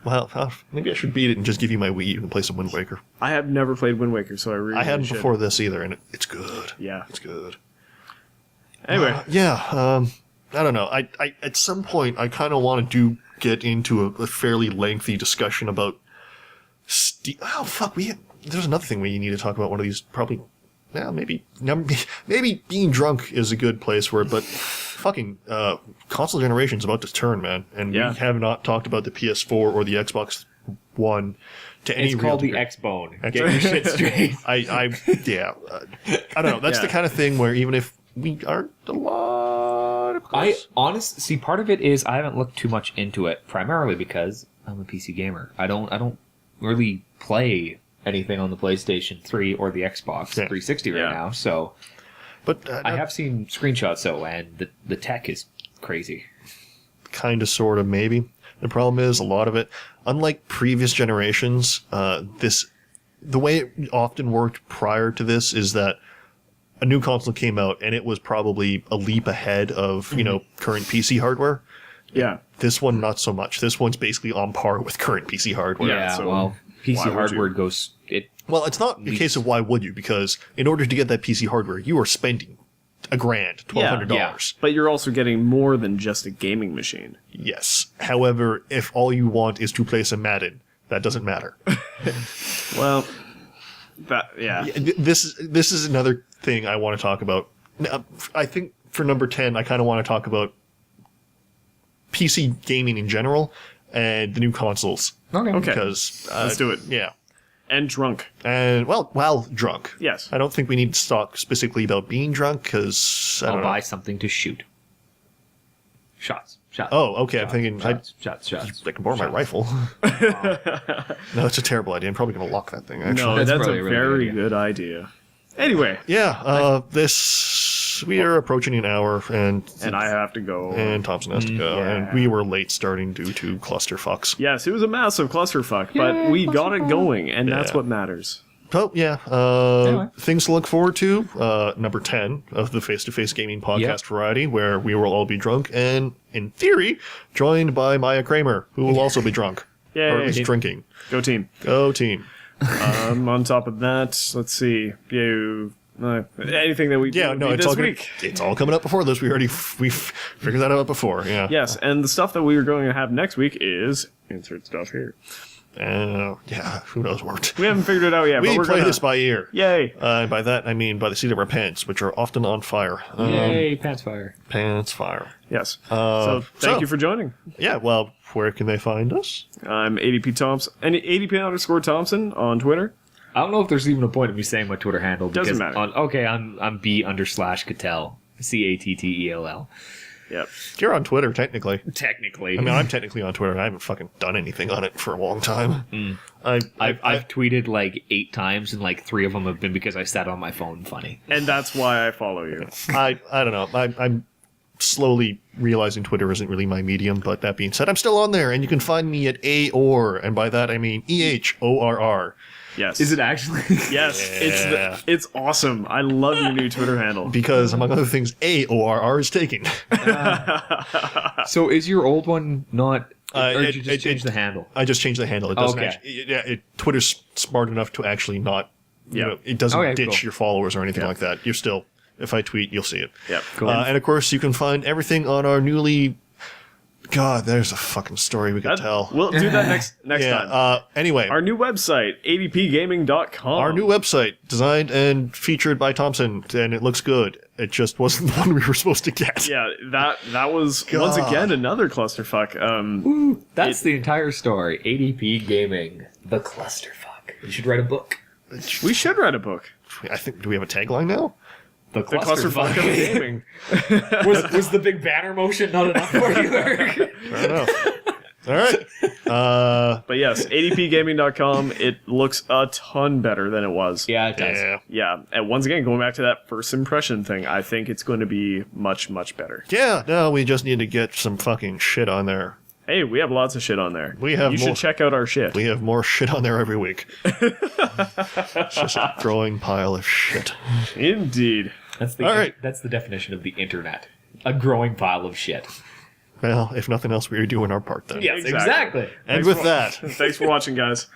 Well, maybe I should beat it and just give you my Wii U and play some Wind Waker. I have never played Wind Waker, so I really I hadn't should. before this either, and it's good. Yeah. It's good. Anyway, I don't know. I at some point I kind of want to get into a fairly lengthy discussion about Steam. Oh fuck, there's another thing we need to talk about. One of these probably. Yeah, maybe being drunk is a good place for it, but fucking console generation's about to turn, man, and we have not talked about the PS4 or the Xbox One to any it's real called the degree. X-Bone. Get your shit straight. I don't know. That's the kind of thing where even if we aren't a lot of See, part of it is I haven't looked too much into it, primarily because I'm a PC gamer. I don't really play anything on the PlayStation 3 or the Xbox 360 right now, so but I have seen screenshots though, and the tech is crazy. Kind of, sort of, maybe. The problem is a lot of it, unlike previous generations, the way it often worked prior to this is that a new console came out and it was probably a leap ahead of current PC hardware. yeah. This one, not so much. This one's basically on par with current PC hardware. Yeah, so well, PC why would hardware you? goes it. Well, it's not a case of why would you, because in order to get that PC hardware, you are spending $1,000, $1,200. Yeah. But you're also getting more than just a gaming machine. Yes. However, if all you want is to play some Madden, that doesn't matter. Well, This is another thing I want to talk about. Now, I think for number 10, I kind of want to talk about PC gaming in general and the new consoles. Okay. Okay. Because Let's do it. Yeah. And drunk. And, well, while drunk. Yes. I don't think we need to talk specifically about being drunk, because I'll buy something to shoot. Shots. Oh, okay. I'm thinking Shots. I can borrow my rifle. No, it's a terrible idea. I'm probably going to lock that thing, actually. No, That's that's a probably a really very good good idea. Anyway, Yeah, we are approaching an hour, and I have to go. and Thompson has to go, yeah. and we were late starting due to clusterfucks. Yes, it was a massive clusterfuck, but we got it going, and that's Yeah. what matters. So, yeah, Anyway. things to look forward to. Number 10 of the Face-to-Face Gaming Podcast Yep. variety, where we will all be drunk, and, in theory, joined by Maya Kramer, who will also be drunk. Yay. Or at least drinking. Go team. Go team. On top of that, let's see. Anything that we Yeah, do no, this it's all week. it's all coming up before this. We figured that out before. Yeah. Yes, and the stuff that we are going to have next week is insert stuff here. Yeah. Who knows what? We haven't figured it out yet. We but we're play gonna, this by ear. Yay! And by that I mean by the seat of our pants, which are often on fire. Yay, pants fire. Pants fire. Yes. So thank you for joining. Yeah. Well, where can they find us? I'm ADP Thompson and ADP_Thompson on Twitter. I don't know if there's even a point of me saying my Twitter handle. Doesn't because matter. I'm B_Cattell. Cattell. Yep. You're on Twitter, technically. Technically. I mean, I'm technically on Twitter, and I haven't fucking done anything on it for a long time. I've tweeted like 8 times, and like 3 of them have been because I sat on my phone funny. And that's why I follow you. I don't know. I'm slowly realizing Twitter isn't really my medium, but that being said, I'm still on there, and you can find me at AOR, and by that I mean EHORR. Yes. Is it actually? Yes. Yeah. It's awesome. I love your new Twitter handle. Because, among other things, AORR is taken. So is your old one not? Or did you it- just change the handle? I just changed the handle. It doesn't Okay. actually, Twitter's smart enough to actually not, Yeah. it doesn't Okay, ditch cool. your followers or anything Yeah. like that. You're still, if I tweet, you'll see it. Yep. Cool. And of course, you can find everything on our newly, God, there's a fucking story we could tell. We'll do that next yeah. time. Anyway, Our new website, adpgaming.com. our new website, designed and featured by Thompson, and it looks good. It just wasn't the one we were supposed to get. Yeah, that was once God. again another clusterfuck. That's the entire story. ADP Gaming, the clusterfuck. You should write a book. We should write a book. I think, do we have a tagline now? The The clusterfuck of gaming. was the big banner motion not enough for you? I don't know. All right. But yes, adpgaming.com. It looks a ton better than it was. Yeah, it does. Yeah. Yeah, and once again, going back to that first impression thing, I think it's going to be much, much better. Yeah, no, we just need to get some fucking shit on there. Hey, we have lots of shit on there. We have You more- should check out our shit. We have more shit on there every week. It's just a growing pile of shit. Indeed. That's the All right. That's the definition of the internet. A growing pile of shit. Well, if nothing else, we are doing our part then. Yes, Exactly. exactly. And with that, Thanks for watching, guys.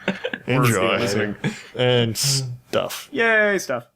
Or enjoy. listening. And stuff. Yay, stuff.